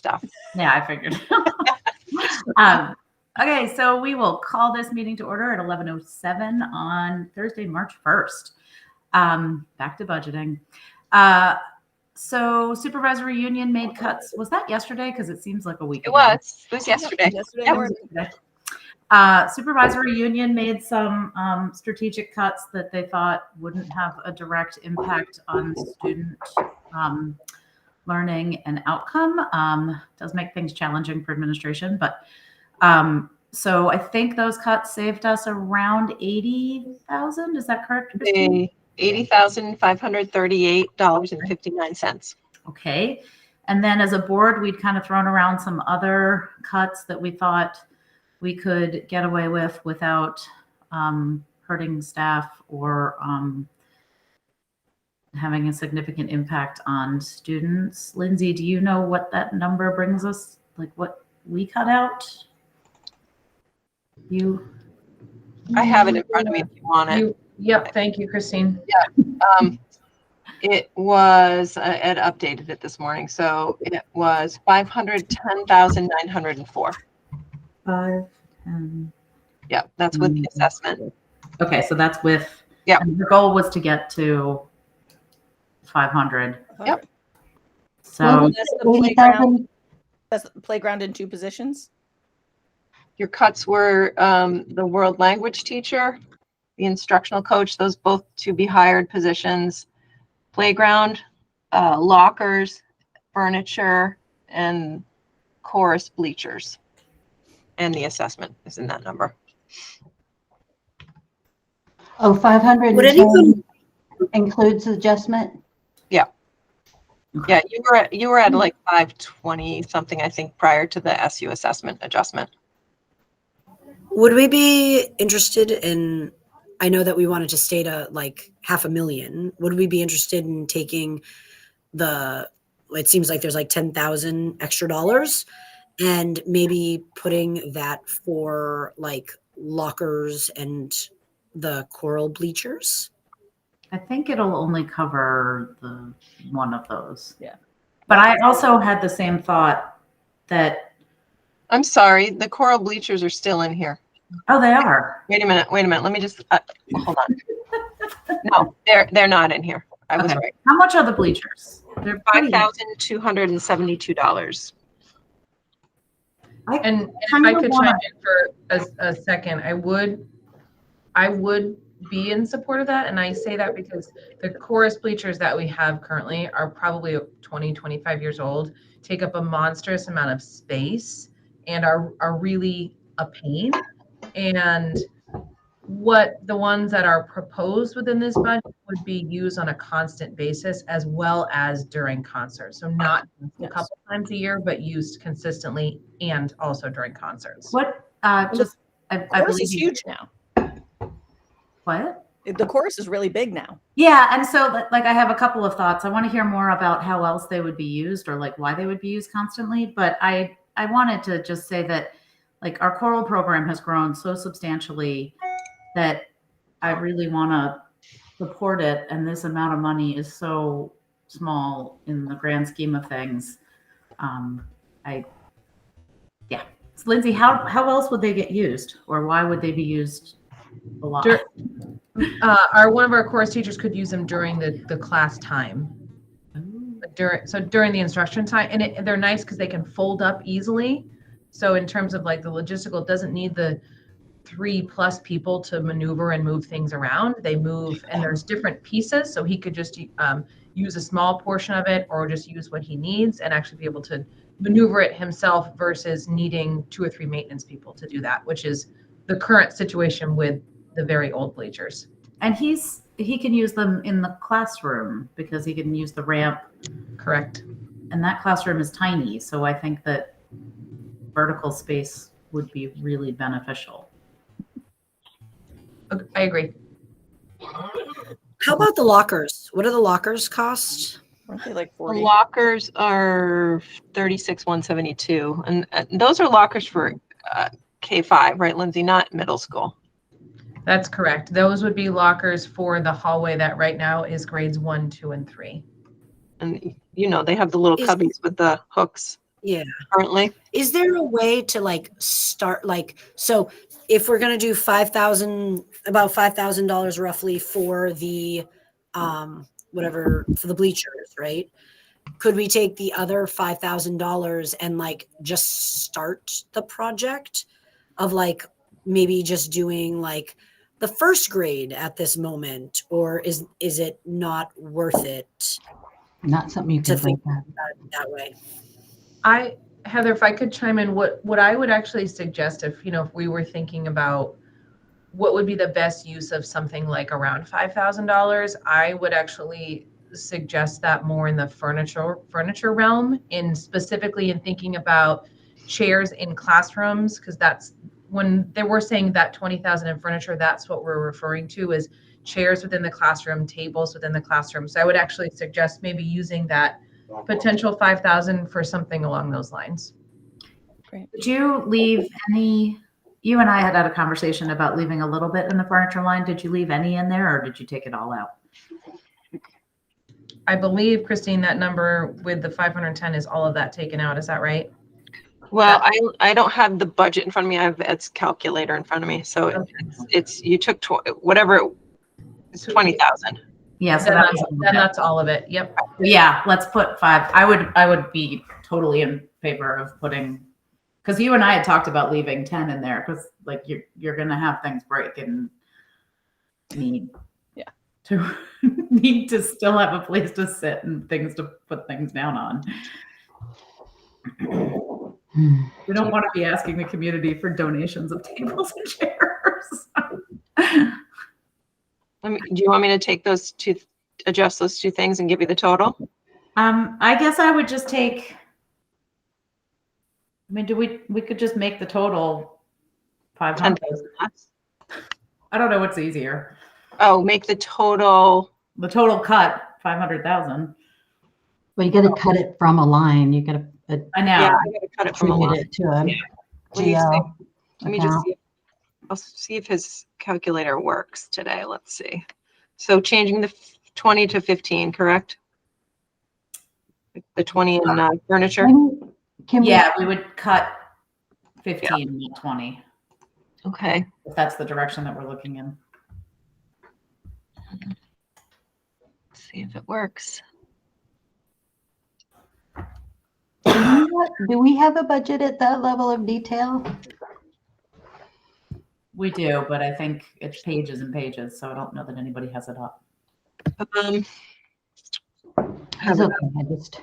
stuff. Yeah, I figured. Okay, so we will call this meeting to order at 11:07 on Thursday, March 1st. Back to budgeting. So supervisory union made cuts. Was that yesterday? Because it seems like a week ago. It was yesterday. Yesterday Yep. morning. Supervisory union made some strategic cuts that they thought wouldn't have a direct impact on student learning and outcome. Does make things challenging for administration, but so I think those cuts saved us around 80,000. Is that correct, Christine? $80,538.59. Okay. And then as a board, we'd kind of thrown around some other cuts that we thought we could get away with without hurting staff or having a significant impact on students. Lindsay, do you know what that number brings us? Like what we cut out? I have it in front of me if you want it. Yep. Thank you, Christine. It was, Ed updated it this morning. So it was 510,904. 510. Yeah, that's with the assessment. Okay, so that's with. Yeah. And the goal was to get to 500. Yep. So That's the playground. That's the playground in 2 positions. Your cuts were the world language teacher, the instructional coach, those both to be hired positions, playground, lockers, furniture, and chorus bleachers. And the assessment is in that number. Oh, 500 Would anyone includes adjustment? Yeah, you were at like 520 something, I think, prior to the SU assessment adjustment. would we be interested in? I know that we wanted to stay to like 500,000. Would we be interested in taking the? It seems like there's like 10,000 extra dollars, and maybe putting that for like lockers and the choral bleachers. I think it'll only cover the one of those. Yeah. But I also had the same thought that, I'm sorry, the choral bleachers are still in here. oh, they are. Wait a minute. Let me just hold on. No, they're not in here. I was Okay. right. How much are the bleachers? They're pretty- $5,272. And if kinda I could wanna- chime in for a second, I would be in support of that. And I say that because the chorus bleachers that we have currently are probably 20, 25 years old, take up a monstrous amount of space and are really a pain. And what the ones that are proposed within this budget would be used on a constant basis as well as during concerts. So not a couple times a year, but used consistently and also during concerts. What, just, I Chorus believe is you. huge now. What? The chorus is really big now. Yeah, and so like I have a couple of thoughts. I want to hear more about how else they would be used or like why they would be used constantly. But I wanted to just say that like our choral program has grown so substantially that I really want to support it. And this amount of money is so small in the grand scheme of things. So Lindsay, how else would they get used, or why would they be used a lot? One of our chorus teachers could use them during the class time. During the instruction time, and they're nice because they can fold up easily. So in terms of like the logistical, it doesn't need the 3+ people to maneuver and move things around. They move, and there's different pieces. So he could just use a small portion of it, or just use what he needs, and actually be able to maneuver it himself versus needing 2 or 3 maintenance people to do that, which is the current situation with the very old bleachers. And he can use them in the classroom because he can use the ramp. Correct. And that classroom is tiny. So I think that vertical space would be really beneficial. I agree. How about the lockers? What do the lockers cost? Aren't they like The 40? lockers are $36,172, and those are lockers for K-5, right, Lindsay? Not middle school. That's correct. Those would be lockers for the hallway that right now is grades 1, 2, and 3. And you know they have the little Is- cubbies with the hooks. Yeah. currently. Is there a way to like start like so if we're gonna do about $5,000 roughly for the whatever for the bleachers, right? Could we take the other $5,000 and like just start the project of like maybe just doing like the first grade at this moment, or is it not worth it Not something you to can break think down. that way? Heather, if I could chime in, what I would actually suggest if we were thinking about what would be the best use of something like around $5,000, I would actually suggest that more in the furniture realm, specifically in thinking about chairs in classrooms, because that's when they were saying that 20,000 in furniture, that's what we're referring to is chairs within the classroom, tables within the classroom. So I would actually suggest maybe using that potential 5,000 for something along those lines. Great. Did you leave any? You and I had a conversation about leaving a little bit in the furniture line. Did you leave any in there, or did you take it all out? I believe, Christine, that number with the 510 is all of that taken out. Is that right? Well, I don't have the budget in front of me. I have Ed's calculator in front of me. So Okay. it's you took whatever it's 20,000. Yeah, so That's all of it. Yep. yeah. Let's put 5. I would be totally in favor of putting, because you and I had talked about leaving 10 in there, because like you're gonna have things break and need need to still have a place to sit and things to put things down on. We don't want to be asking the community for donations of tables and chairs. Do you want me to take adjust those two things and give you the total? I guess I would just take. I mean, we could just make the total 500. 10,000. I don't know what's easier. Oh, make the total. The total cut 500,000. Well, you got to cut it from a line. You got to I know. Yeah, I gotta cut it from a attribute line. it to a Yeah. Let me GL Let me just account. see. I'll see if his calculator works today. Let's see. So changing the 20 to 15, correct? The 20 in furniture. Can Yeah, we would cut 15, not 20. Okay. If that's the direction that we're looking in. Let's see if it works. do we have a budget at that level of detail? We do, but I think it's pages and pages, so I don't know that anybody has it up. It's okay. I just,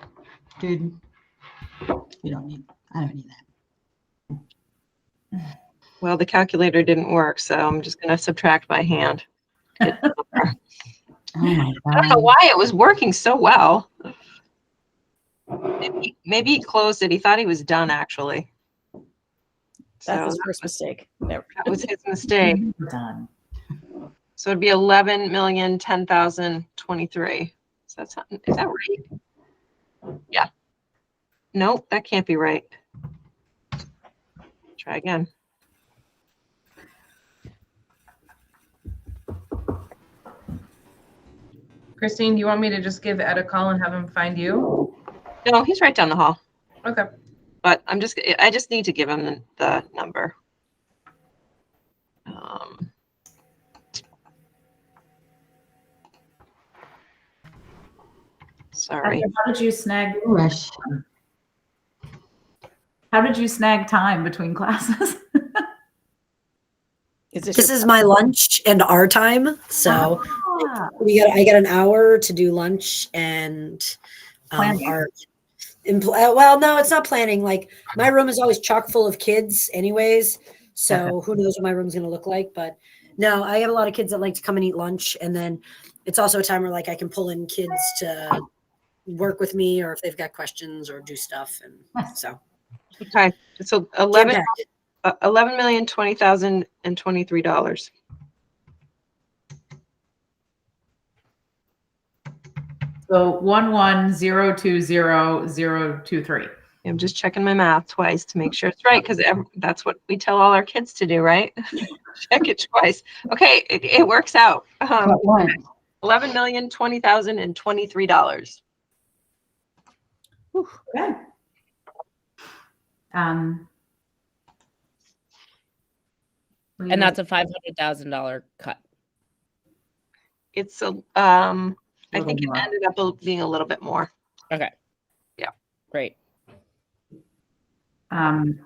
dude, you don't need. I don't need that. Well, the calculator didn't work, so I'm just going to subtract by hand. Oh my I don't know God. why it was working so well. Maybe he closed it. He thought he was done, actually. That's So his first mistake. Never. that was his mistake. Done. So it'd be 11,010,023. So is that right? Yeah. Nope, that can't be right. Try again. Christine, do you want me to just give Ed a call and have him find you? No, he's right down the hall. Okay. But I just need to give him the number. Sorry. How did you snag? Rush. How did you snag time between classes? This is my lunch and our time, so Ah, I got an hour to do lunch and Planning. well, no, it's not planning. Like my room is always chock full of kids, anyways. So who knows what my room's gonna look like? But no, I have a lot of kids that like to come and eat lunch, and then it's also a time where like I can pull in kids to work with me, or if they've got questions or do stuff, and so. Okay. So Jam-packed. $11,020,023. so 11,020,023. I'm just checking my math twice to make sure it's right, because that's what we tell all our kids to do, right? Check it twice. Okay, it works out. At once. $11,020,023. Okay. Um, what do you And guys- that's a $500,000 cut. It's a, a I little think it more. ended up being a little bit more. Okay. Yeah. Great. Um,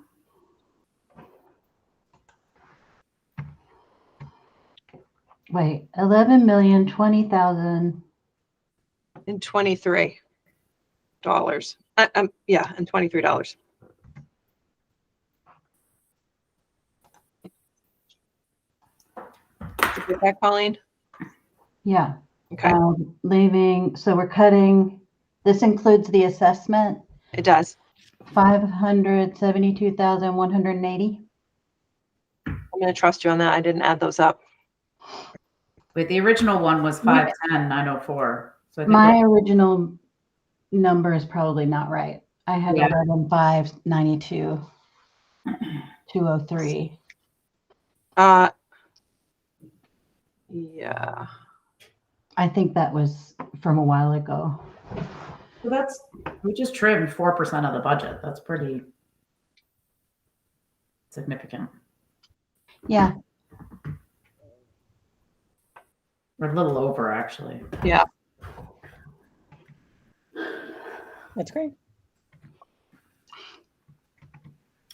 Wait, 11,020,000. In $23. Yeah, and $23. Did you get that, Colleen? Yeah. Okay, Leaving, so we're cutting, this includes the assessment, it does. 572,180. I'm going to trust you on that. I didn't add those up. wait, the original one was 510,904. So I think My original number is probably not right. I had Yeah. 11,592, 203. Yeah. I think that was from a while ago. so that's, we just trimmed 4% of the budget. That's pretty significant. Yeah, We're a little over, actually. That's great.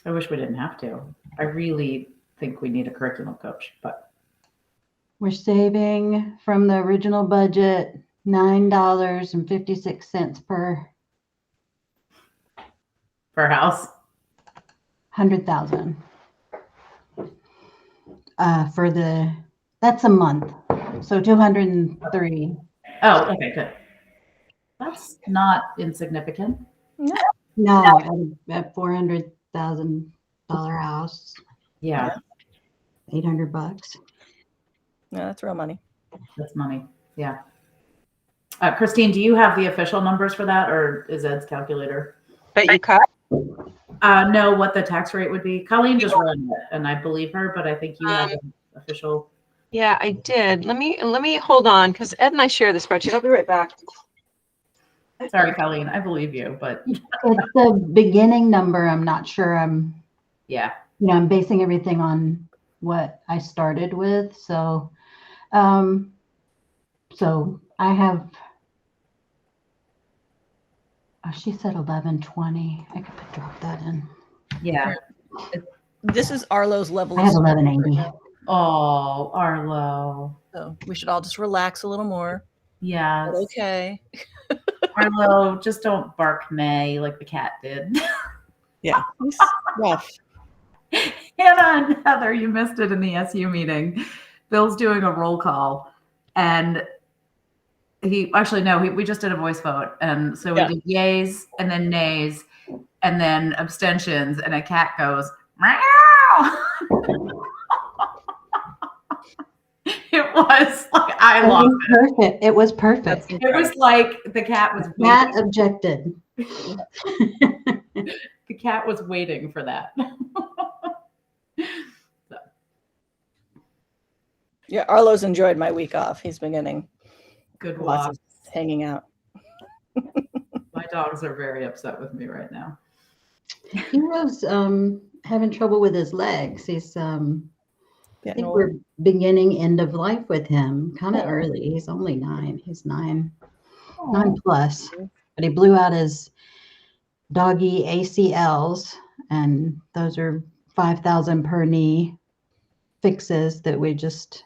I wish we didn't have to. I really think we need a curriculum coach, but we're saving from the original budget $9.56 per per house. 100,000. That's a month. So 203. Oh, okay, good. That's not insignificant. No, at $400,000 house, Yeah, 800 bucks. No, that's real money. that's money. Yeah. Christine, do you have the official numbers for that, or is Ed's calculator? But you cut? No, what the tax rate would be. Colleen just ran it, and I believe her, but I think you have an official. Yeah, I did. Let me hold on because Ed and I share the spreadsheet. I'll be right back. Sorry, Colleen, I believe you, but It's the beginning number. I'm not sure. yeah. I'm basing everything on what I started with. So I have, she said 1120. I could drop that in. Yeah. This is Arlo's level I of have support right 1180. now, Oh, Arlo. so we should all just relax a little more. Yeah. But okay. Arlo, just don't bark May like the cat did. Yeah. It's rough. Hannah and Heather, you missed it in the SU meeting. Bill's doing a roll call, and we just did a voice vote, and so we did yays and then nays and then abstentions, and a cat goes meow. It was like I lost it. Perfect. It was perfect. It was like the cat was Matt waiting. objected. The cat was waiting for that. Yeah, Arlo's enjoyed my week off. He's been getting Good lots walk. of hanging out. My dogs are very upset with me right now. He was having trouble with his legs. He's I Getting think old. we're beginning end of life with him kind of Oh. early. He's only 9. He's 9 Aw. plus, but he blew out his doggy ACLs, and those are 5,000 per knee fixes that we just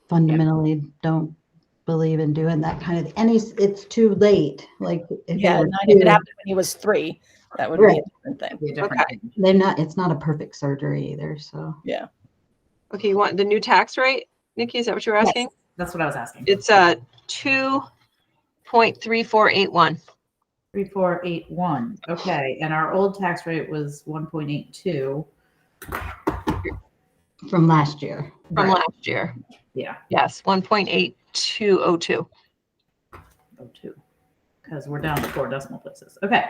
fundamentally don't believe in doing that kind of. And it's too late. Like if he Yeah, were not if it 2, happened when he was 3, that would be a Right. different thing. Be a different Okay. thing. they're not. It's not a perfect surgery either. So Yeah. Okay, you want the new tax rate, Nikki? Is that what you were asking? That's what I was asking. It's 2.3481. 3481. Okay. And our old tax rate was 1.82. from last year. From Right. last year. Yeah. Yes, 1.8202. 02. Because we're down to 4 decimal places. Okay.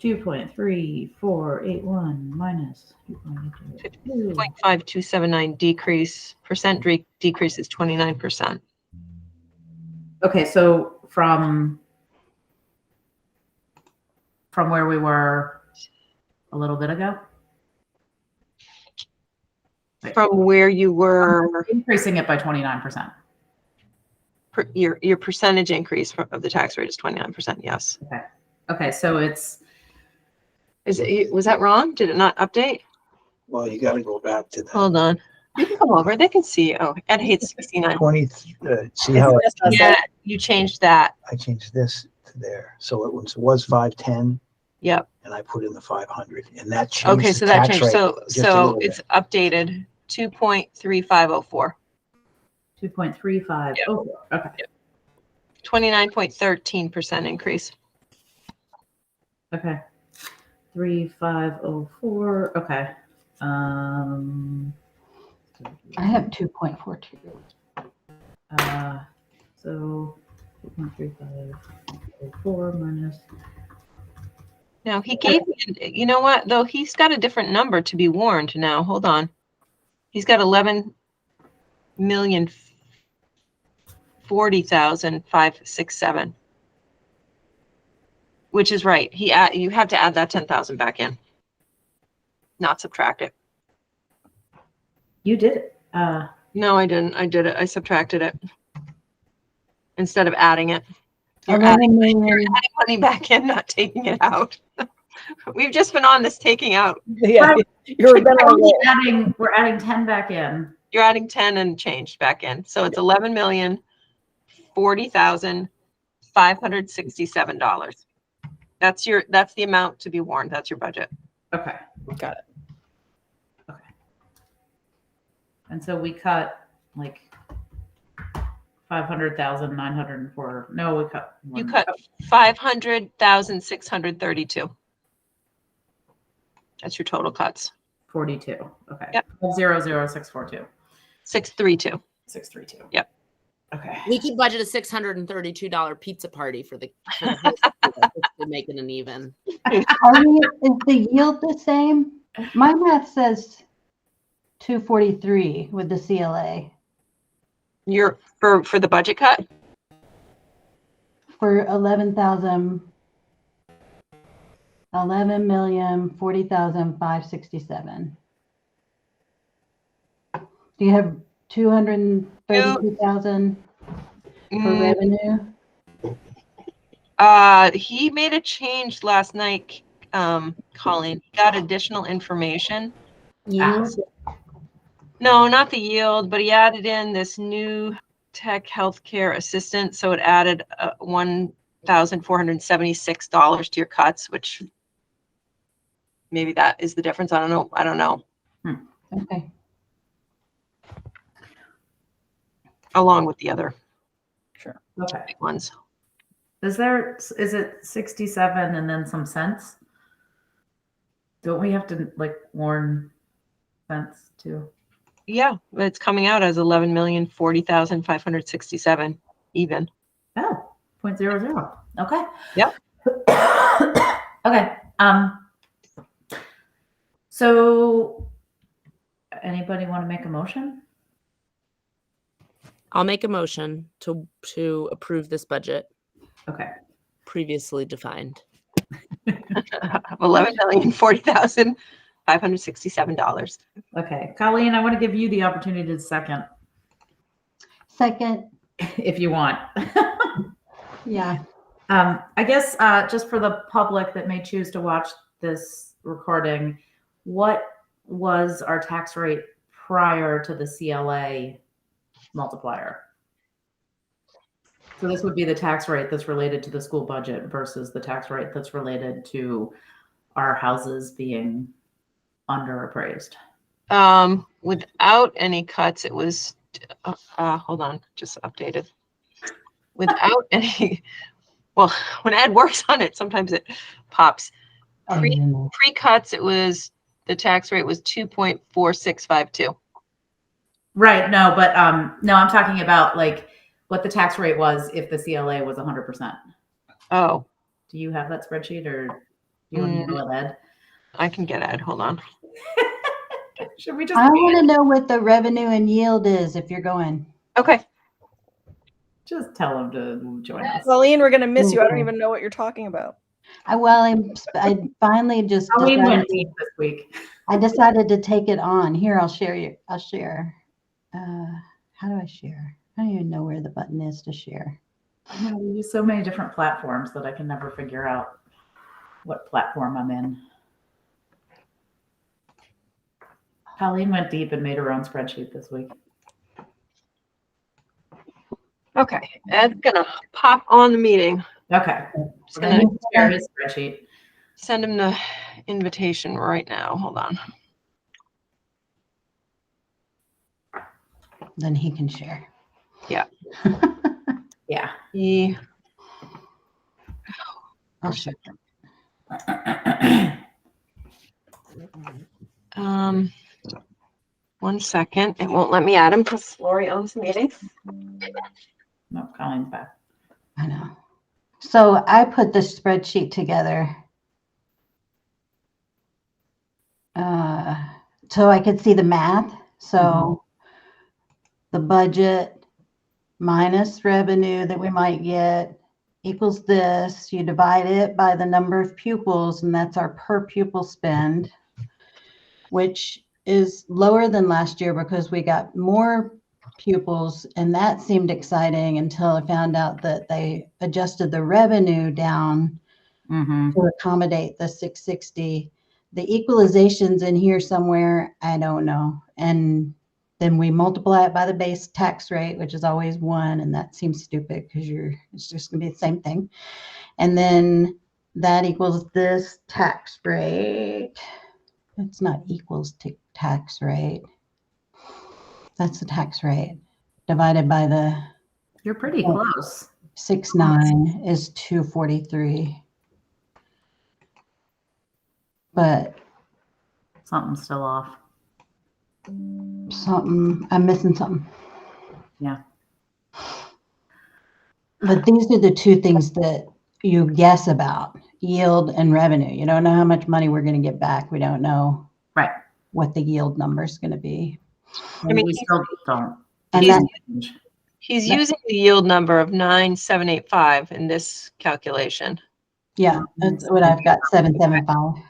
2.3481 minus 2.82. 0.5279 decrease. Percent decrease is 29%. Okay. So from where we were a little bit ago? From where you were, Increasing it by 29%. your percentage increase of the tax rate is 29%. Yes. Okay, so it's, Was that wrong? Did it not update? Well, you gotta go back to the Hold on. You can come over. They can see. Oh, Ed hates 69. 20, see how It's just us. Yeah, you changed that. I changed this to there. So it was 510 Yep. and I put in the 500 and that changed Okay, the so that tax changed. rate So just a little it's bit. updated 2.3504. 2.35. Yeah. Oh, okay. 29.13% increase. Okay. 3504. Okay. I have 2.42. So 2.3504 minus. Now he gave me, you know what, though he's got a different number to be warned now. Hold on. He's got 11,040,567, which is right. You have to add that 10,000 back in, not subtract it. You did it. No, I didn't. I did it. I subtracted it instead of adding it. You're adding money back in, not taking it out. We've just been on this taking out. Yeah, you're a better roll. We're adding 10 back in. You're adding 10 and change back in. So it's $11,040,567. That's the amount to be warned. That's your budget. Okay. Got it. Okay. And so we cut like 500,904. No, we cut. You cut 500,632. That's your total cuts. 42. Okay. Yep. 00642. 632. 632. Yep. Okay. We could budget a $632 pizza party for the whole school just to make it an even. Is the yield the same? My math says 243 with the CLA You're for the budget cut? for 11,040,567. Do you have 232,000 for revenue? He made a change last night, Colleen. He got additional information. Yield? No, not the yield, but he added in this new tech healthcare assistant. So it added $1,476 to your cuts, which maybe that is the difference. I don't know. Okay. Along with the other Sure. Okay. big ones. Is it 67 and then some cents? Don't we have to like warn cents too? Yeah, it's coming out as 11,040,567 even. Oh, 0.00. Okay. Yep. Okay. So anybody want to make a motion? I'll make a motion to approve this budget Okay. previously defined. $11,040,567. Okay. Colleen, I want to give you the opportunity to second Second, if you want. yeah. I guess just for the public that may choose to watch this recording, what was our tax rate prior to the CLA multiplier? So this would be the tax rate that's related to the school budget versus the tax rate that's related to our houses being underappraised. Without any cuts, it was, hold on, just updated. Without any, well, when Ed works on it, sometimes it pops. Pre-cuts, the tax rate was 2.4652. Right. No, but no, I'm talking about like what the tax rate was if the CLA was 100%. Oh, Do you have that spreadsheet or do you want to know it, Ed? I can get Ed, hold on. Should we just? I want to know what the revenue and yield is if you're going. Okay. Just tell them to join us. Colleen, we're gonna miss you. I don't even know what you're talking about. I finally just Colleen went decided deep this week. I decided to take it on. Here, I'll share. How do I share? I don't even know where the button is to share. I know we use so many different platforms that I can never figure out what platform I'm in. Colleen went deep and made her own spreadsheet this week. Okay, Ed's gonna pop on the meeting. Okay. Just We're gonna gonna share his spreadsheet. send him the invitation right now. Hold on. Then he can share. Yeah. Yeah. He, I'll share. um, 1 second. It won't let me add him because Lori owns the meeting. No, Colleen's back. I know. So I put this spreadsheet together so I could see the math. So the budget minus revenue that we might get equals this. You divide it by the number of pupils, and that's our per pupil spend, which is lower than last year because we got more pupils, and that seemed exciting until I found out that they adjusted the revenue down to accommodate the 660. The equalization's in here somewhere, I don't know. And then we multiply it by the base tax rate, which is always 1, and that seems stupid because it's just gonna be the same thing. And then that equals this tax rate. It's not equals to tax rate. That's the tax rate divided by the You're pretty close. 6.9 is 243. But Something's still off. I'm missing something. Yeah. But these are the two things that you guess about: yield and revenue. You don't know how much money we're going to get back. We don't know Right. what the yield number is going to be. And mean, we still don't. And he's- that, He's using the yield number of 9,785 in this calculation. yeah, that's what I've got, 775.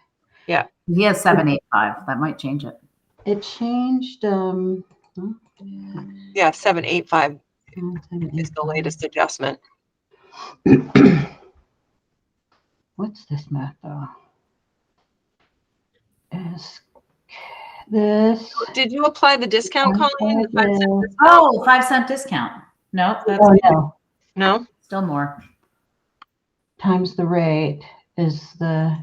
He has 785. That might change it. It changed. Yeah, 785 is the latest adjustment. What's this math though? Is this? Did you apply the discount, Colleen? The 5 cent discount? Oh, 5-cent discount. Nope, that's Oh no. No? still more. Times the rate is the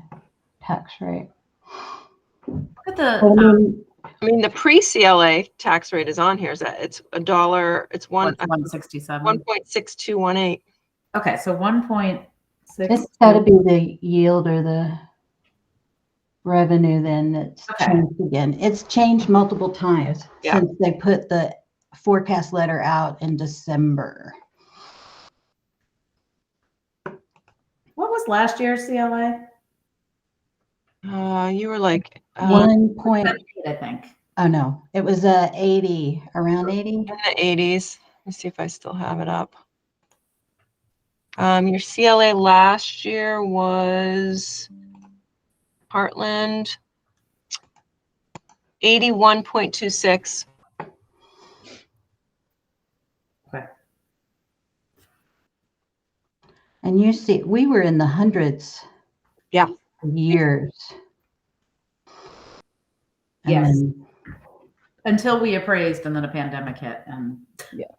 tax rate. Look at I the mean, I mean, the pre-CLA tax rate is on here. Is that it's $1? It's 167. 1.6218. Okay, so 1.6. it's got to be the yield or the revenue then that's Okay. changed again. It's changed multiple times Yeah. since they put the forecast letter out in December. What was last year's CLA? You were like 1 point, 78, I think. oh no, it was 80, around 80. in the 80s. Let me see if I still have it up. Your CLA last year was Hartland 81.26. And you see, we were in the hundreds. Yeah. Years. And Yes. then- Until we appraised and then a pandemic hit. And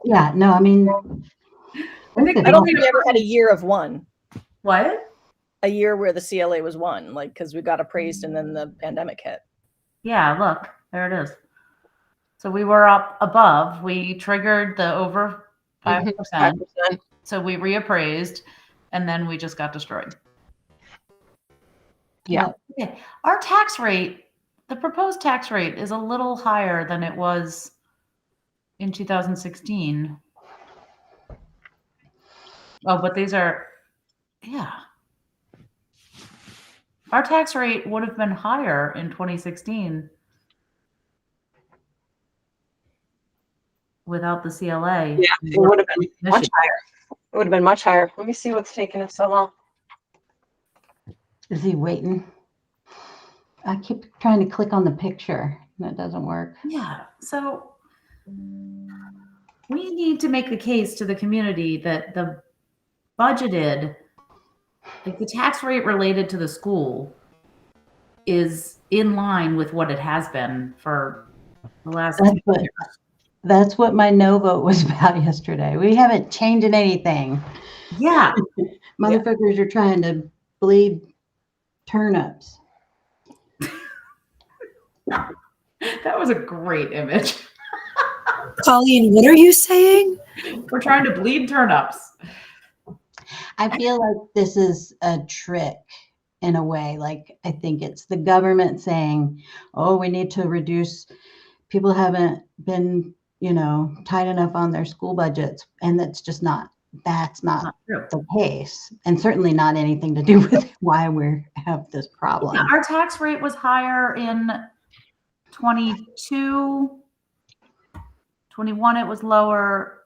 yeah, no, I mean, I think I don't think we ever had a year of 1. what? A year where the CLA was 1, like, because we got appraised and then the pandemic hit. Yeah, look, there it is. So we were up above. We triggered the over 5%. 5%. So we reappraised and then we just got destroyed. Yeah. Okay. Our tax rate, the proposed tax rate is a little higher than it was in 2016. Oh, but these are, yeah. Our tax rate would have been higher in 2016 without the CLA. Yeah, it would have been much higher. It would have been much higher. Let me see what's taking us so long. Is he waiting? I keep trying to click on the picture and it doesn't work. Yeah. So we need to make the case to the community that the budgeted, like the tax rate related to the school is in line with what it has been for the last That's 10 what, years. that's what my no vote was about yesterday. We haven't changed anything. Yeah. Motherfuckers are trying to bleed turnips. That was a great image. Colleen, what are you saying? We're trying to bleed turnips. I feel like this is a trick in a way. Like, I think it's the government saying, oh, we need to reduce, people haven't been, tight enough on their school budgets. And that's not True. the case. And certainly not anything to do with why we have this problem. Yeah, our tax rate was higher in 22. 21, it was lower.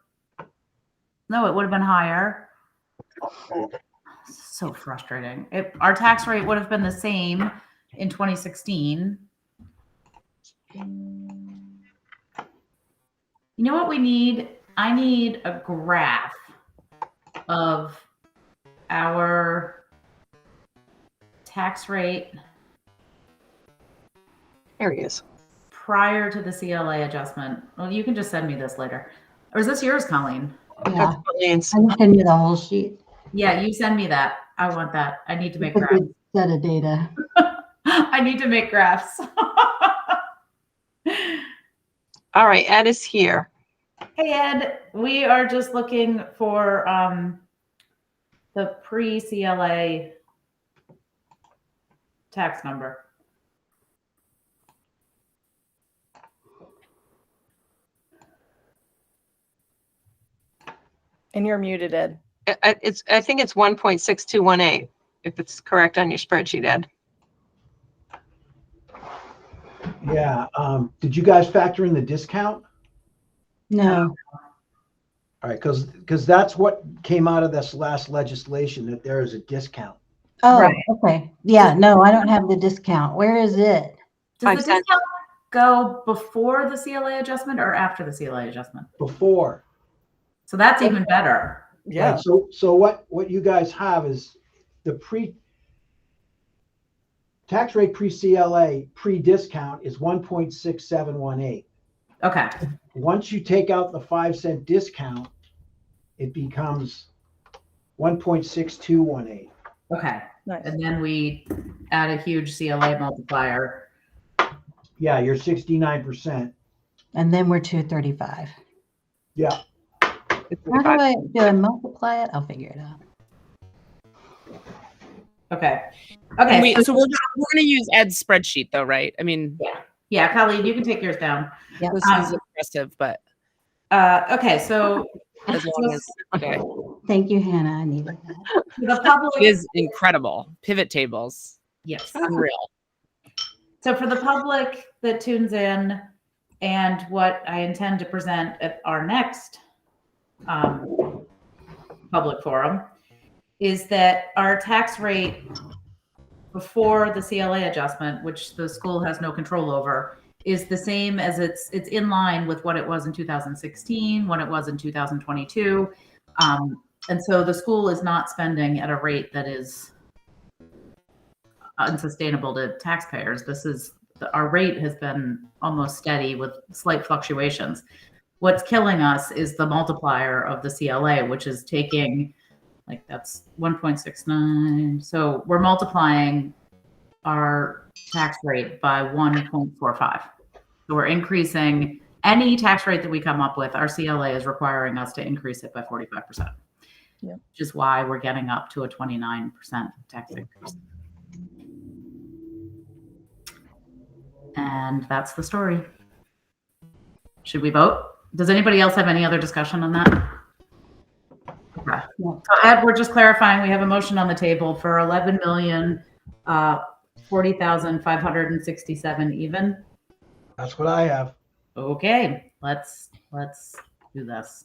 No, it would have been higher. So frustrating. Our tax rate would have been the same in 2016. You know what we need? I need a graph of our tax rate There he is. prior to the CLA adjustment. Well, you can just send me this later. Or is this yours, Colleen? Yeah, That's Colleen's. I can send you the whole sheet. Yeah, you send me that. I want that. I need to make It's a graphs. good set of data. I need to make graphs. All right, Ed is here. Hey, Ed, we are just looking for the pre-CLA tax number. And you're muted, Ed. I think it's 1.6218, if it's correct on your spreadsheet, Ed. Yeah, did you guys factor in the discount? No, All right, because that's what came out of this last legislation, that there is a discount. oh, Right. okay. Yeah, no, I don't have the discount. Where is it? Does 5 the cents. discount go before the CLA adjustment or after the CLA adjustment? Before. So that's even better. Yeah. Right, so what you guys have is the tax rate pre-CLA, pre-discount is 1.6718. Okay. Once you take out the 5-cent discount, it becomes 1.6218. Okay. Nice. And then we add a huge CLA multiplier. Yeah, you're 69%. And then we're 235. Yeah. How do I multiply it? I'll figure it out. Okay. Okay. So we're gonna use Ed's spreadsheet though, right? I mean, Yeah, Colleen, you can take yours down. this is impressive, but Okay, so as long as okay, Thank you, Hannah. I needed that. the public it is incredible. Pivot tables, yes. unreal. So for the public that tunes in, and what I intend to present at our next public forum is that our tax rate before the CLA adjustment, which the school has no control over, is the same as it's in line with what it was in 2016, what it was in 2022. And so the school is not spending at a rate that is unsustainable to taxpayers. Our rate has been almost steady with slight fluctuations. What's killing us is the multiplier of the CLA, which is taking, like, that's 1.69. So we're multiplying our tax rate by 1.45. So we're increasing any tax rate that we come up with. Our CLA is requiring us to increase it by 45%. Yeah. Which is why we're getting up to a 29% tax increase. And that's the story. Should we vote? Does anybody else have any other discussion on that? Okay. So Ed, we're just clarifying, we have a motion on the table for 11,040,567 even. That's what I have. Okay, let's do this.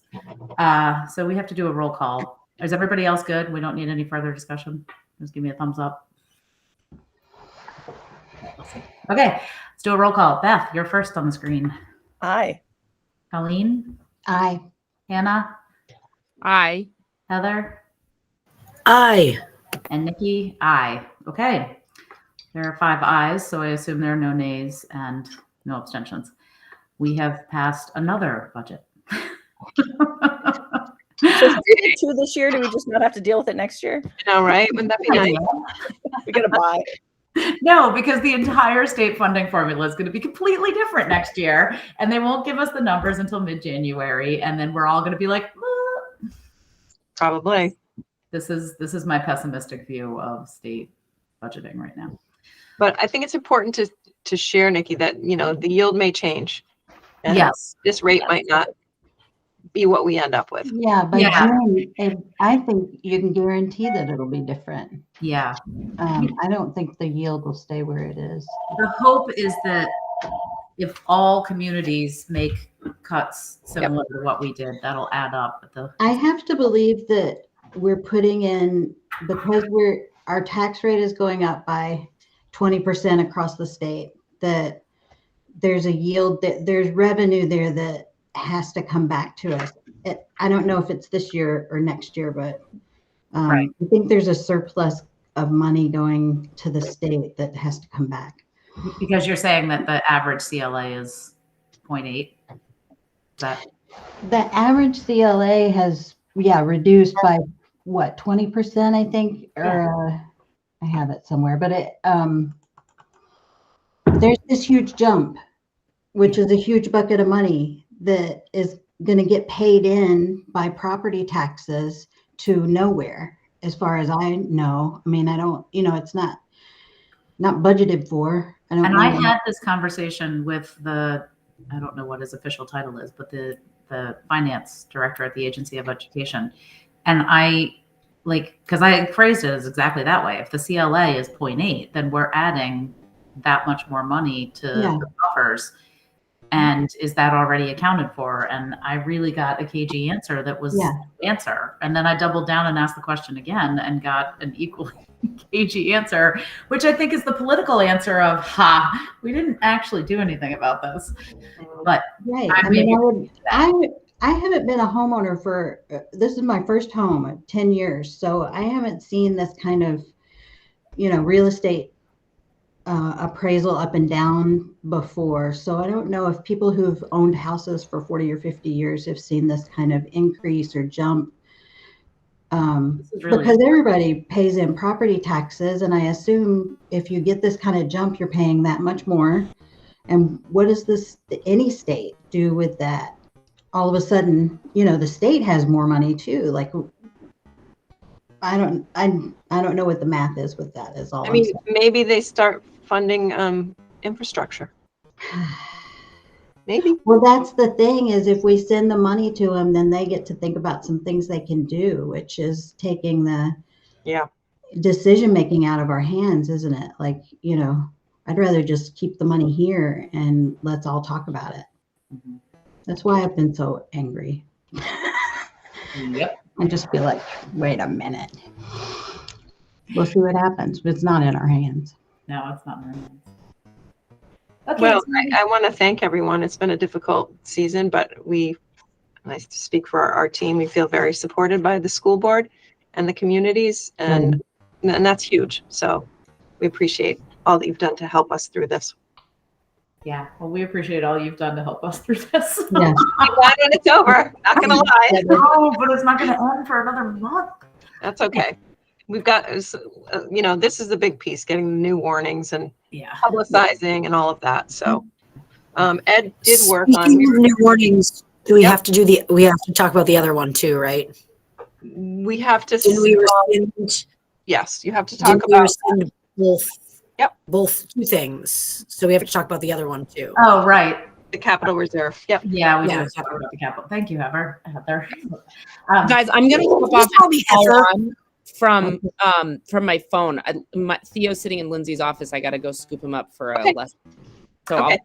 So we have to do a roll call. Is everybody else good? We don't need any further discussion. Just give me a thumbs up. Okay, let's do a roll call. Beth, you're first on the screen. Aye. Colleen, Aye. Hannah, Aye. Heather, Aye. and Nikki. Aye. Okay, there are 5 ayes, so I assume there are no nays and no abstentions. We have passed another budget. So if we did 2 this year, do we just not have to deal with it next year? All right, wouldn't that be nice? We gotta buy. No, because the entire state funding formula is going to be completely different next year, and they won't give us the numbers until mid-January, and then we're all going to be like, Probably. this is my pessimistic view of state budgeting right now. But I think it's important to share, Nikki, that, you know, the yield may change. And Yes. this rate might not be what we end up with. Yeah, by Yeah. June, I think you can guarantee that it'll be different. Yeah. I don't think the yield will stay where it is. The hope is that if all communities make cuts similar to what we did, that'll add up. I have to believe that we're putting in, because our tax rate is going up by 20% across the state, that there's a yield, that there's revenue there that has to come back to us. I don't know if it's this year or next year, but Right. I think there's a surplus of money going to the state that has to come back. Because you're saying that the average CLA is 0.8. That The average CLA has, reduced by what, 20%, I think, or I have it somewhere, but there's this huge jump, which is a huge bucket of money that is going to get paid in by property taxes to nowhere, as far as I know. I mean, I don't, it's not budgeted for. I don't know. I had this conversation with I don't know what his official title is, but the finance director at the Agency of Education. And because I phrased it as exactly that way. If the CLA is 0.8, then we're adding that much more money to the buffers. And is that already accounted for? And I really got a cagey answer that was the answer. And then I doubled down and asked the question again and got an equally cagey answer, which I think is the political answer of, we didn't actually do anything about this. But right. I haven't been a homeowner for, this is my first home, 10 years. So I haven't seen this kind of, real estate appraisal up and down before. So I don't know if people who've owned houses for 40 or 50 years have seen this kind of increase or jump. Because everybody pays in property taxes, and I assume if you get this kind of jump, you're paying that much more. And what does any state do with that? All of a sudden, the state has more money too. Like, I don't know what the math is with that. Is all. Maybe they start funding infrastructure. Maybe. Well, that's the thing, is if we send the money to them, then they get to think about some things they can do, which is taking the decision making out of our hands, isn't it? Like, I'd rather just keep the money here and let's all talk about it. Mm-hmm. That's why I've been so angry. Yep. I just feel like, wait a minute. We'll see what happens. But it's not in our hands. No, it's not in our hands. Okay, well, I want to thank everyone. It's been a difficult season, but I speak for our team. We feel very supported by the school board and the communities, and that's huge. So we appreciate all that you've done to help us through this. Yeah, well, we appreciate all you've done to help us through this. Yeah. I'm glad when it's over. Not gonna lie. No, but it's not going to end for another month. That's okay. We've got, this is the big piece, getting the new warnings and publicizing and all of that. So Ed did work on new warnings. Do we have to we have to talk about the other one too, right? We have to. Didn't we rescind? Yes, you have to talk about both. Yep. Both two things. So we have to talk about the other one too. Oh, right. The capital reserve. Yep. Yeah, we did talk about the capital. Thank you, Heather. Guys, I'm gonna flip off from my phone. Theo's sitting in Lindsay's office. I gotta go scoop him up for a lesson. So I'll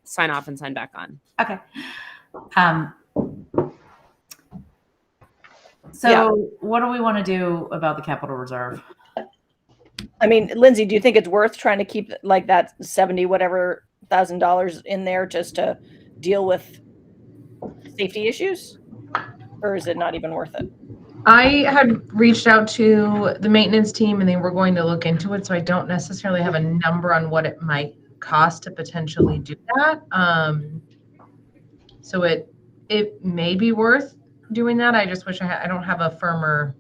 sign off and sign back on. Okay. So what do we want to do about the capital reserve? I mean, Lindsay, do you think it's worth trying to keep like that 70 whatever $1,000 in there just to deal with safety issues? Or is it not even worth it? I had reached out to the maintenance team and they were going to look into it. So I don't necessarily have a number on what it might cost to potentially do that. So it may be worth doing that. I just wish I don't have a firmer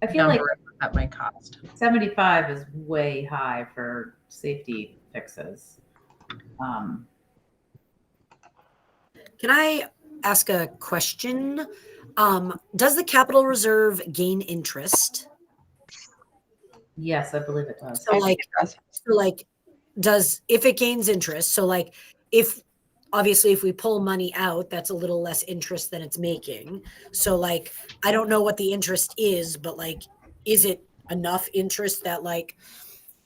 I feel number like of what that might cost. 75 is way high for safety fixes. Can I ask a question? Does the capital reserve gain interest? Yes, I believe it does. So like, if it gains interest, so like if obviously if we pull money out, that's a little less interest than it's making. So like, I don't know what the interest is, but like, is it enough interest that like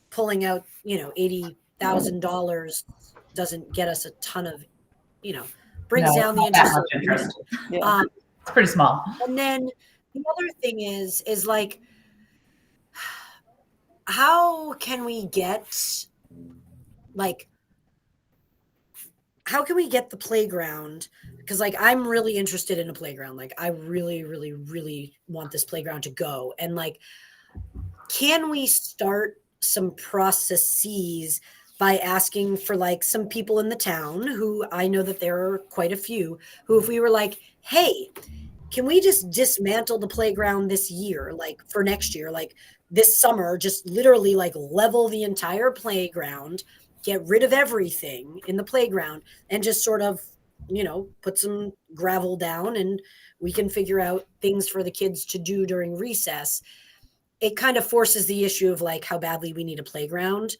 pulling out, $80,000 doesn't get us a ton of, brings No, down the not that interest. much interest. It's pretty small. And then the other thing is like, how can we get the playground? Because like, I'm really interested in a playground. Like I really, really, really want this playground to go. And like, can we start some processes by asking for like some people in the town who I know that there are quite a few who, if we were like, hey, can we just dismantle the playground this year, like for next year, like this summer, just literally like level the entire playground, get rid of everything in the playground and just sort of, put some gravel down and we can figure out things for the kids to do during recess. It kind of forces the issue of like how badly we need a playground.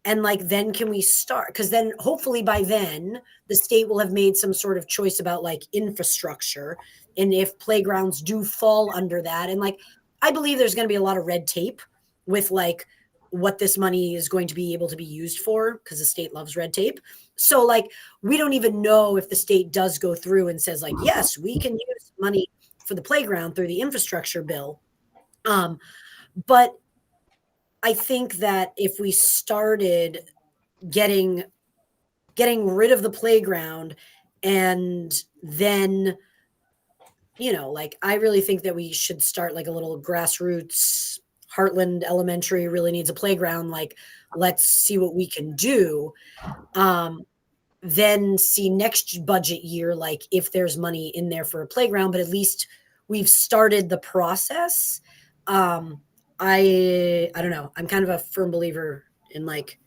And like, then can we start? Because then hopefully by then the state will have made some sort of choice about like infrastructure. And if playgrounds do fall under that, and like, I believe there's going to be a lot of red tape with like what this money is going to be able to be used for, because the state loves red tape. So like, we don't even know if the state does go through and says like, yes, we can use money for the playground through the infrastructure bill. But I think that if we started getting rid of the playground and then, like, I really think that we should start like a little grassroots. Hartland Elementary really needs a playground. Like, let's see what we can do. Then see next budget year, like if there's money in there for a playground, but at least we've started the process. I don't know. I'm kind of a firm believer in like,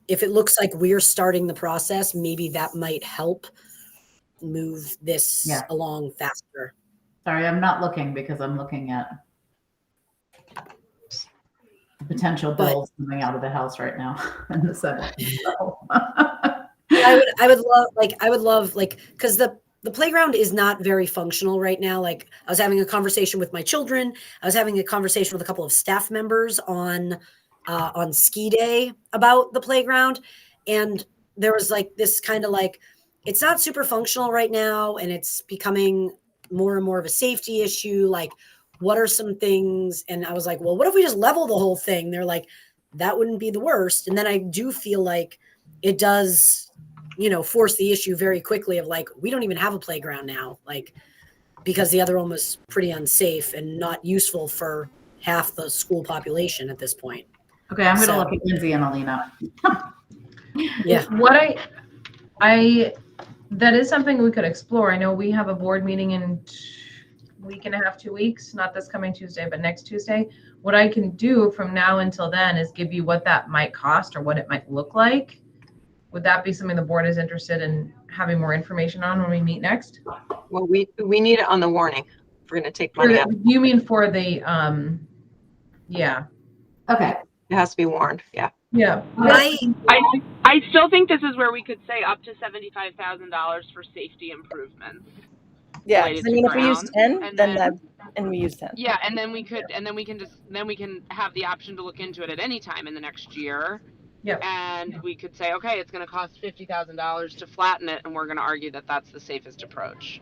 if it looks like we're starting the process, maybe that might help move this along faster. Sorry, I'm not looking because I'm looking at potential bills coming out of the house right now in the Senate. So. I would love because the playground is not very functional right now. Like I was having a conversation with my children. I was having a conversation with a couple of staff members on ski day about the playground. And there was like this kind of like, it's not super functional right now. And it's becoming more and more of a safety issue. Like, what are some things? And I was like, well, what if we just level the whole thing? They're like, that wouldn't be the worst. And then I do feel like it does, force the issue very quickly of like, we don't even have a playground now, like, because the other one was pretty unsafe and not useful for half the school population at this point. Okay, I'm going to look at Lindsay and Alina. Yeah. What I that is something we could explore. I know we have a board meeting in a week and a half, 2 weeks, not this coming Tuesday, but next Tuesday. What I can do from now until then is give you what that might cost or what it might look like. Would that be something the board is interested in having more information on when we meet next? Well, we need it on the warning. If we're going to take money out. You mean for the, yeah. Okay. It has to be warned. Yeah. Yeah. I still think this is where we could say up to $75,000 for safety improvements. Yeah, I mean, if we use 10, and we use 10. Yeah, and then we can have the option to look into it at any time in the next year. Yep. And we could say, okay, it's going to cost $50,000 to flatten it, and we're going to argue that that's the safest approach.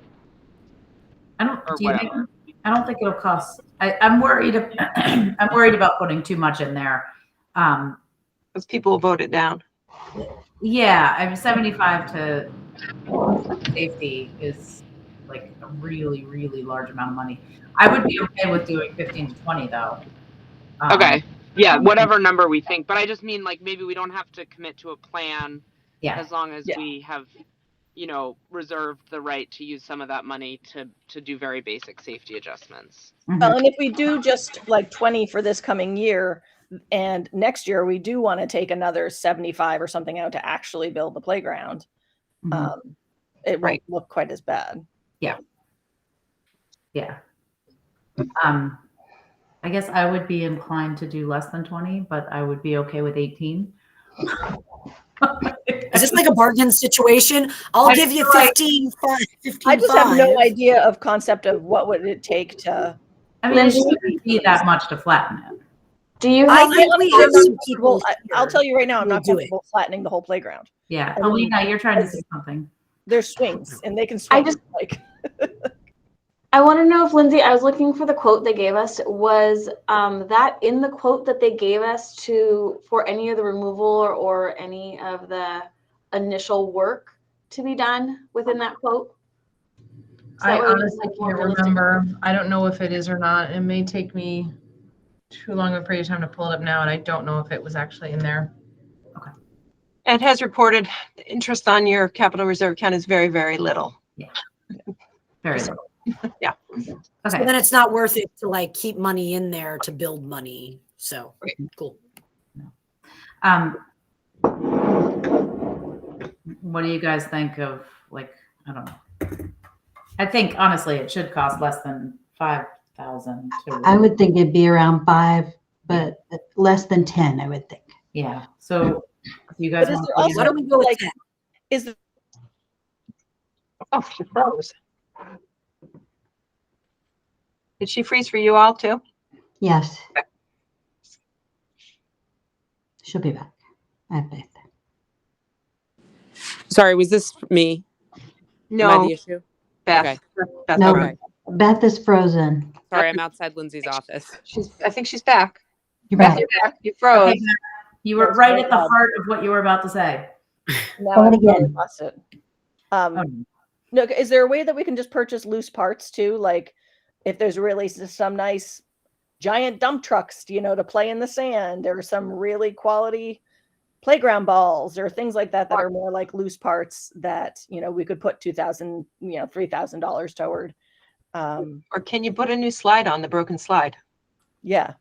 I don't think it'll cost. I'm worried. I'm worried about putting too much in there. Those people will vote it down. Yeah, I mean, 75 to safety is like a really, really large amount of money. I would be okay with doing 15 to 20 though. Okay. Yeah, whatever number we think. But I just mean like maybe we don't have to commit to a plan Yeah. as long as Yeah. we have, reserved the right to use some of that money to do very basic safety adjustments. Well, and if we do just like 20 for this coming year, and next year we do want to take another 75 or something out to actually build the playground, it won't look quite as bad. Yeah. Yeah. I guess I would be inclined to do less than 20, but I would be okay with 18. Is this like a bargain situation? I'll give you 15, 5, 15, I just have no 5. idea of concept of what would it take to. I mean, it shouldn't be that much to flatten it. Do you I have think we I'm have not some comfortable. people I'll tell you right now, I'm who'll not do it. comfortable flattening the whole playground. Yeah. I mean, Alina, you're trying to say something. There's swings and they can swing. Like I want to know if Lindsay, I was looking for the quote they gave us. Was that in the quote that they gave us for any of the removal or any of the initial work to be done within that quote? I honestly can't remember. I don't know if it is or not. It may take me too long of a period of time to pull it up now, and I don't know if it was actually in there. Ed has reported the interest on your capital reserve account is very, very little. Yeah. Very little. Yeah. Okay. So then it's not worth it to like keep money in there to build money. So cool. What do you guys think of, like, I don't know. I think honestly it should cost less than 5,000 to. I would think it'd be around 5, but less than 10, I would think. Yeah. So you guys But is want there to also- Why don't we go with like, 10? is the Oh, she froze. Did she freeze for you all too? Yes. She'll be back. I have faith. Sorry, was this me? Am I No, the issue? Beth. Okay. Beth, No, Okay. Beth is frozen. Sorry, I'm outside Lindsay's office. I think she's back. You're Beth, back. you're back. You froze. Okay, you were right at the heart of what you were about to say. now Go I've again. really lost it. Oh, No, is there a way that we can just purchase loose parts too? Like if there's really some nice giant dump trucks, to play in the sand, or some really quality playground balls or things like that are more like loose parts that, we could put $2,000, $3,000 toward. Or can you put a new slide on the broken slide? Yeah.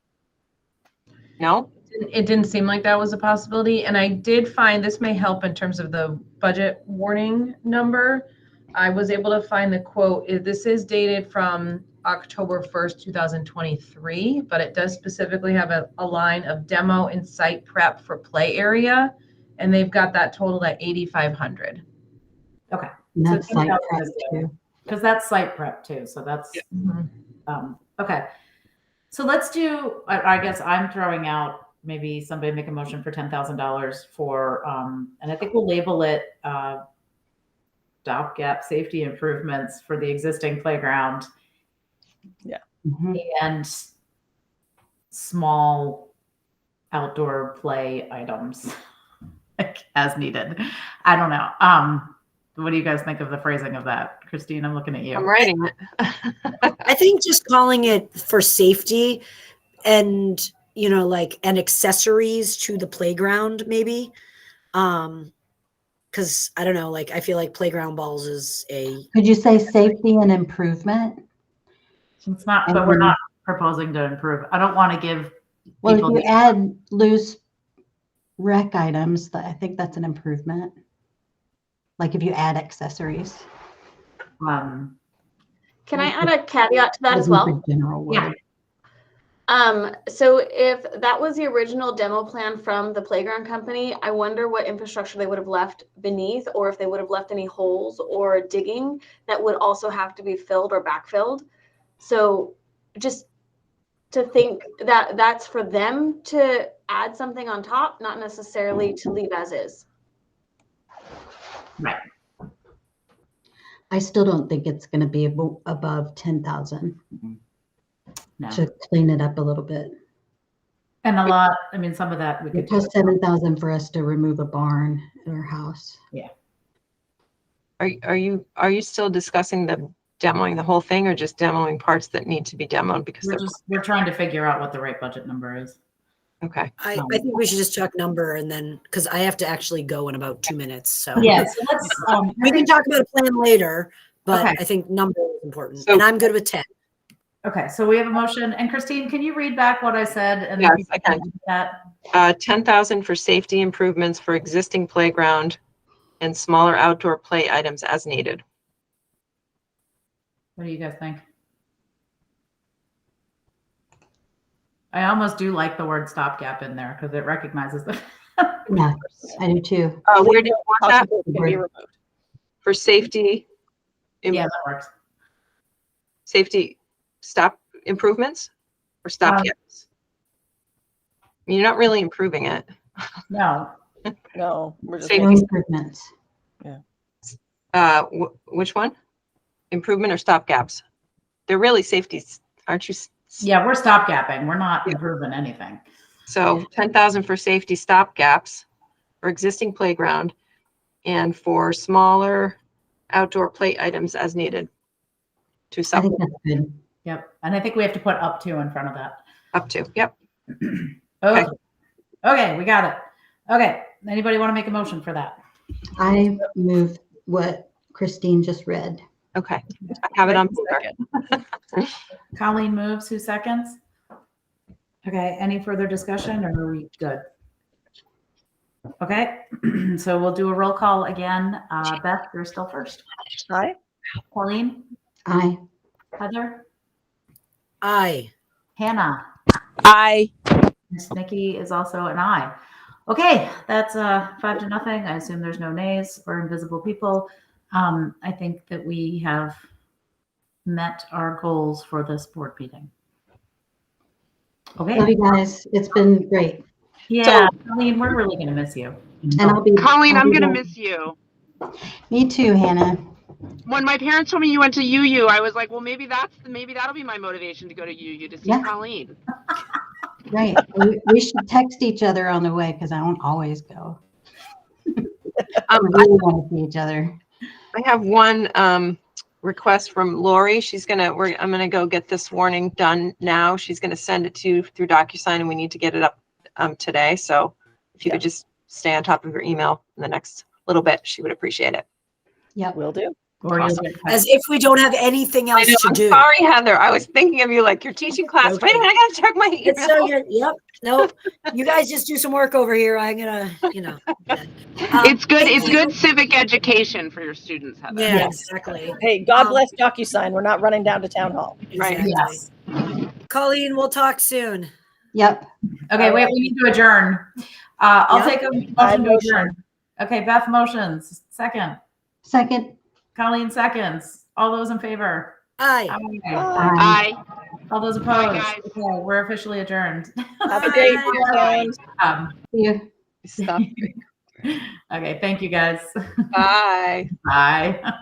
No? It didn't seem like that was a possibility. And I did find, this may help in terms of the budget warning number. I was able to find the quote. This is dated from October 1st, 2023, but it does specifically have a line of demo and site prep for play area. And they've got that totaled at $8,500. okay. And that's So site 10,000 prep is good. too. Because that's site prep too. So that's okay. So let's do. I guess I'm throwing out. Maybe somebody make a motion for $10,000 for, and I think we'll label it stopgap safety improvements for the existing playground. Yeah. Mhm. And small outdoor play items like, as needed. I don't know. What do you guys think of the phrasing of that? Christine, I'm looking at you. I'm writing it. I think just calling it for safety and, and accessories to the playground maybe. Cause I don't know, I feel like playground balls is Could you say safety and improvement? It's not, but we're not proposing to improve. I don't want to give Well, people if you add loose rec items, I think that's an improvement. Like if you add accessories. Can I add a caveat to that as well? General word. Yeah. So if that was the original demo plan from the playground company, I wonder what infrastructure they would have left beneath, or if they would have left any holes or digging that would also have to be filled or backfilled. So just to think that that's for them to add something on top, not necessarily to leave as is. Right. I still don't think it's going to be above 10,000 No. to clean it up a little bit. And a lot, I mean, some of that we It could do. cost 7,000 for us to remove a barn at our house. Are you still discussing the demoing the whole thing, or just demoing parts that need to be demoed because We're trying to figure out what the right budget number is. okay? I think we should just check number and then, because I have to actually go in about 2 minutes. So Yeah, so let's, we can talk about a plan later, but Okay. I think number is important. So- And I'm good with 10. okay, so we have a motion. And Christine, can you read back what I said? And Yes, then I can. that? 10,000 for safety improvements for existing playground and smaller outdoor play items as needed. What do you guys think? I almost do like the word stopgap in there because it recognizes the. Yeah, I do too. Where do you want that? Possibly can be removed. For safety, Yeah, that works. safety stop improvements or stop gaps? You're not really improving it. No, No, we're just Safety. No improvements. Which one? Improvement or stop gaps? They're really safeties, aren't you? yeah, we're stopgapping. We're not Yeah. improving anything. So 10,000 for safety stop gaps for existing playground and for smaller outdoor play items as needed. To I sub think that's good. Yep. And I think we have to put up to in front of that. up to. Yep. Okay. Okay, we got it. Okay. Anybody want to make a motion for that? I move what Christine just read. Okay. I have it on paper. Colleen moves. Who seconds? Okay. Any further discussion or are we good? Okay. So we'll do a roll call again. Beth, you're still first. Aye. Colleen, Aye. Heather, Aye. Hannah, I Miss Nikki is also an aye. Okay, that's 5-0. I assume there's no nays or invisible people. I think that we have met our goals for this board meeting. Okay. Love you guys. It's been great. Yeah, Colleen, we're really gonna miss you. And I'll be Colleen, I'll I'm be gonna back. miss you. Me too, Hannah. When my parents told me you went to UU, I was like, well, maybe that'll be my motivation to go to UU to see Yeah. Colleen. Right. We should text each other on the way because I won't always go. We really want to see each other. I have one request from Lori. I'm gonna go get this warning done now. She's gonna send it to you through DocuSign, and we need to get it up today. So if you could just stay on top of your email in the next little bit, she would appreciate it. Yep. Will do. Or you'll Awesome. get As if we don't have anything else to I'm do. sorry, Heather. I was thinking of you like you're teaching class. Okay. Wait a minute, I gotta check my email. It's so good. Yep. Nope. You guys just do some work over here. I'm gonna, It's good. thank It's you. good civic education for your students, Heather. Yeah, Yes. exactly. Hey, God bless DocuSign. We're not running down to town hall. Right. Exactly. Yes. Colleen, we'll talk soon. Yep. Okay, wait, we need to adjourn. I'll Yeah. take a motion to adjourn. Okay, Beth motions. Second. Second. Colleen seconds. All those in favor? Aye. Aye. Aye. Bye. All those Bye, opposed? guys. Okay, we're officially adjourned. Have a great Bye. weekend. See you. Stop. Okay, thank you guys. Bye. Bye.